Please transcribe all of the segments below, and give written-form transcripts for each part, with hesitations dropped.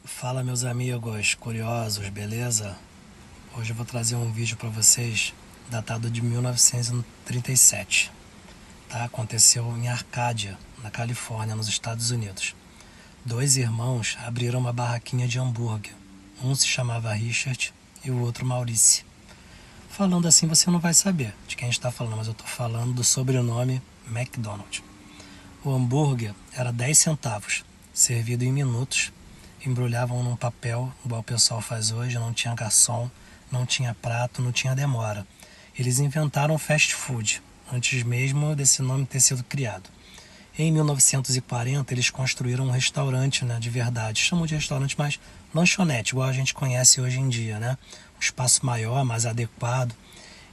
Fala, meus amigos curiosos, beleza? Hoje eu vou trazer um vídeo para vocês datado de 1937, tá? Aconteceu em Arcádia, na Califórnia, nos Estados Unidos. Dois irmãos abriram uma barraquinha de hambúrguer. Um se chamava Richard e o outro Maurice. Falando assim você não vai saber de quem a gente está falando, mas eu estou falando do sobrenome McDonald. O hambúrguer era 10 centavos, servido em minutos. Embrulhavam num papel, igual o pessoal faz hoje, não tinha garçom, não tinha prato, não tinha demora. Eles inventaram fast food, antes mesmo desse nome ter sido criado. Em 1940, eles construíram um restaurante, né, de verdade. Chamam de restaurante, mas lanchonete, igual a gente conhece hoje em dia, né? Um espaço maior, mais adequado.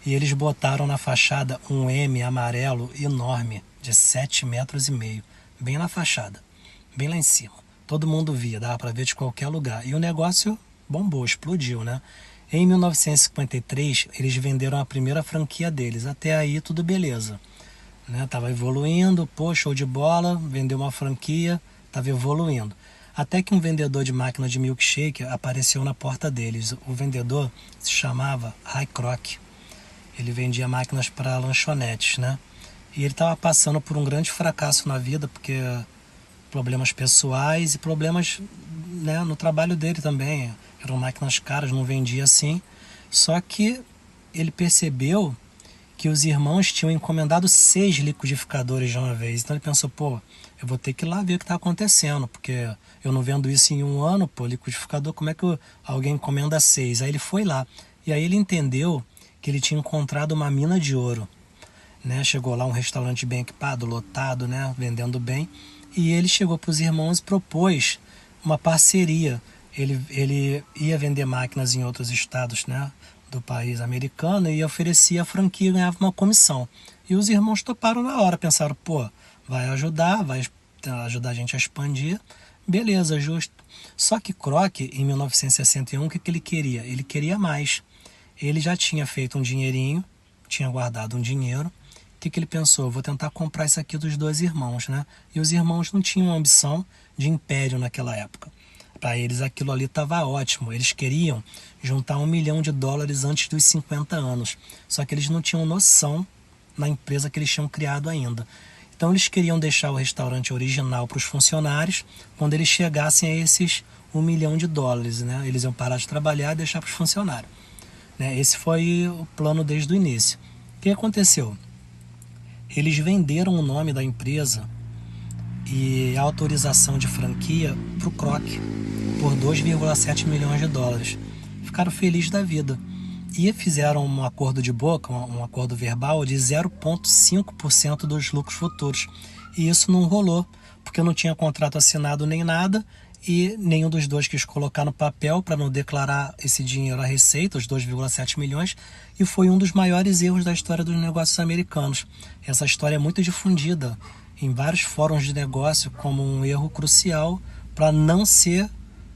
E eles botaram na fachada um M amarelo enorme, de 7,5 metros, bem na fachada, bem lá em cima. Todo mundo via, dava para ver de qualquer lugar. E o negócio bombou, explodiu, né? Em 1953, eles venderam a primeira franquia deles. Até aí, tudo beleza. Né? Tava evoluindo, pô, show de bola, vendeu uma franquia, tava evoluindo. Até que um vendedor de máquina de milkshake apareceu na porta deles. O vendedor se chamava Ray Kroc. Ele vendia máquinas para lanchonetes, né? E ele estava passando por um grande fracasso na vida, porque problemas pessoais e problemas, né, no trabalho dele também. Eram máquinas caras, não vendia assim. Só que ele percebeu que os irmãos tinham encomendado 6 liquidificadores de uma vez. Então ele pensou, pô, eu vou ter que ir lá ver o que está acontecendo, porque eu não vendo isso em um ano, pô, liquidificador, como é que alguém encomenda 6? Aí ele foi lá. E aí ele entendeu que ele tinha encontrado uma mina de ouro. Né? Chegou lá um restaurante bem equipado, lotado, né? Vendendo bem. E ele chegou para os irmãos e propôs uma parceria. Ele ia vender máquinas em outros estados, né, do país americano e oferecia a franquia e ganhava uma comissão. E os irmãos toparam na hora, pensaram, pô, vai ajudar a gente a expandir, beleza, justo. Só que Kroc, em 1961, o que ele queria? Ele queria mais. Ele já tinha feito um dinheirinho, tinha guardado um dinheiro. O que ele pensou? Vou tentar comprar isso aqui dos dois irmãos, né? E os irmãos não tinham ambição de império naquela época. Para eles aquilo ali estava ótimo. Eles queriam juntar US$ 1 milhão antes dos 50 anos. Só que eles não tinham noção na empresa que eles tinham criado ainda. Então eles queriam deixar o restaurante original para os funcionários. Quando eles chegassem a esses US$ 1 milhão, né? Eles iam parar de trabalhar e deixar para os funcionários. Né? Esse foi o plano desde o início. O que aconteceu? Eles venderam o nome da empresa e a autorização de franquia para o Kroc por US$ 2,7 milhões. Ficaram felizes da vida. E fizeram um acordo de boca, um acordo verbal de 0,5% dos lucros futuros. E isso não rolou, porque não tinha contrato assinado nem nada, e nenhum dos dois quis colocar no papel para não declarar esse dinheiro à receita, os 2,7 milhões, e foi um dos maiores erros da história dos negócios americanos. Essa história é muito difundida em vários fóruns de negócio como um erro crucial para não ser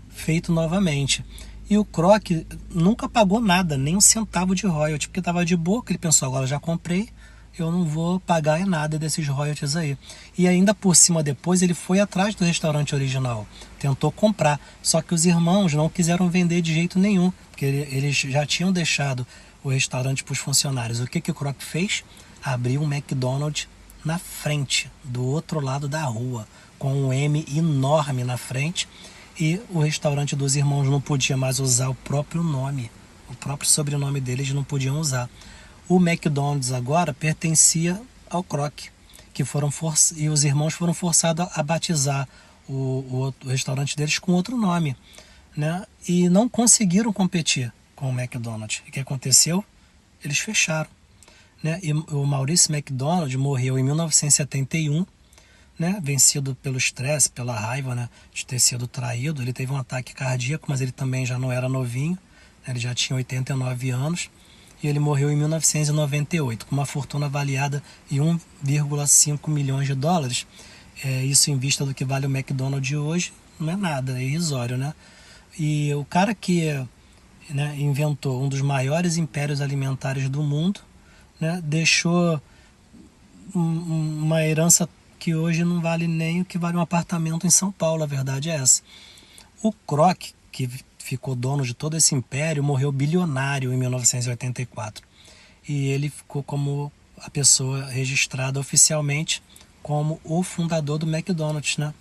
feito novamente. E o Kroc nunca pagou nada, nem um centavo de royalty, porque estava de boa, ele pensou, agora já comprei, eu não vou pagar nada desses royalties aí. E ainda por cima depois ele foi atrás do restaurante original, tentou comprar, só que os irmãos não quiseram vender de jeito nenhum, porque eles já tinham deixado o restaurante para os funcionários. O que o Kroc fez? Abriu um McDonald's na frente, do outro lado da rua, com um M enorme na frente, e o restaurante dos irmãos não podia mais usar o próprio nome, o próprio sobrenome deles não podiam usar. O McDonald's agora pertencia ao Kroc, e os irmãos foram forçados a batizar o restaurante deles com outro nome, né? E não conseguiram competir com o McDonald's. O que aconteceu? Eles fecharam. Né? E o Maurice McDonald morreu em 1971, né? Vencido pelo estresse, pela raiva, né? De ter sido traído. Ele teve um ataque cardíaco, mas ele também já não era novinho, né? Ele já tinha 89 anos. E ele morreu em 1998, com uma fortuna avaliada em US$ 1,5 milhões. Isso em vista do que vale o McDonald's de hoje, não é nada, é irrisório, né? E o cara que, né, inventou um dos maiores impérios alimentares do mundo, né, deixou uma herança que hoje não vale nem o que vale um apartamento em São Paulo, a verdade é essa. O Kroc, que ficou dono de todo esse império, morreu bilionário em 1984. E ele ficou como a pessoa registrada oficialmente como o fundador do McDonald's, né?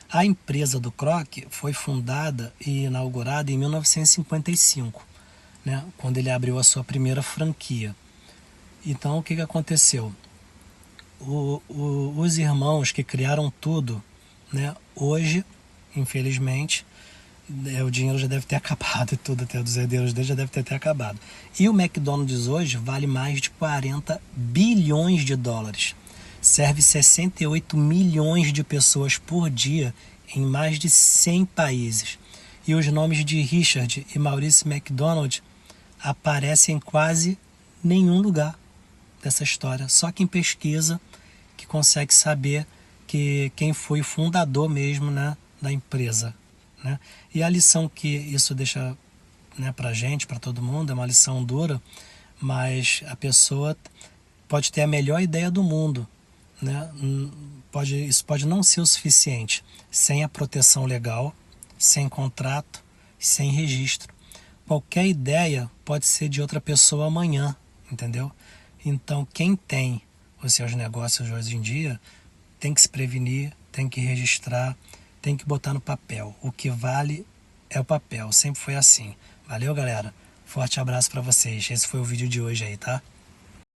A empresa do Kroc foi fundada e inaugurada em 1955, né? Quando ele abriu a sua primeira franquia. Então, o que aconteceu? Os irmãos que criaram tudo, né? Hoje, infelizmente, o dinheiro já deve ter acabado e tudo, até dos herdeiros dele já deve ter acabado. E o McDonald's hoje vale mais de 40 bilhões de dólares. Serve 68 milhões de pessoas por dia em mais de 100 países. E os nomes de Richard e Maurice McDonald aparecem em quase nenhum lugar dessa história. Só quem pesquisa que consegue saber que quem foi o fundador mesmo, né, da empresa, né? E a lição que isso deixa, né, para gente, para todo mundo, é uma lição dura, mas a pessoa pode ter a melhor ideia do mundo, né? Isso pode não ser o suficiente sem a proteção legal, sem contrato, sem registro. Qualquer ideia pode ser de outra pessoa amanhã, entendeu? Então, quem tem os seus negócios hoje em dia tem que se prevenir, tem que registrar, tem que botar no papel. O que vale é o papel, sempre foi assim. Valeu, galera. Forte abraço para vocês. Esse foi o vídeo de hoje aí, tá?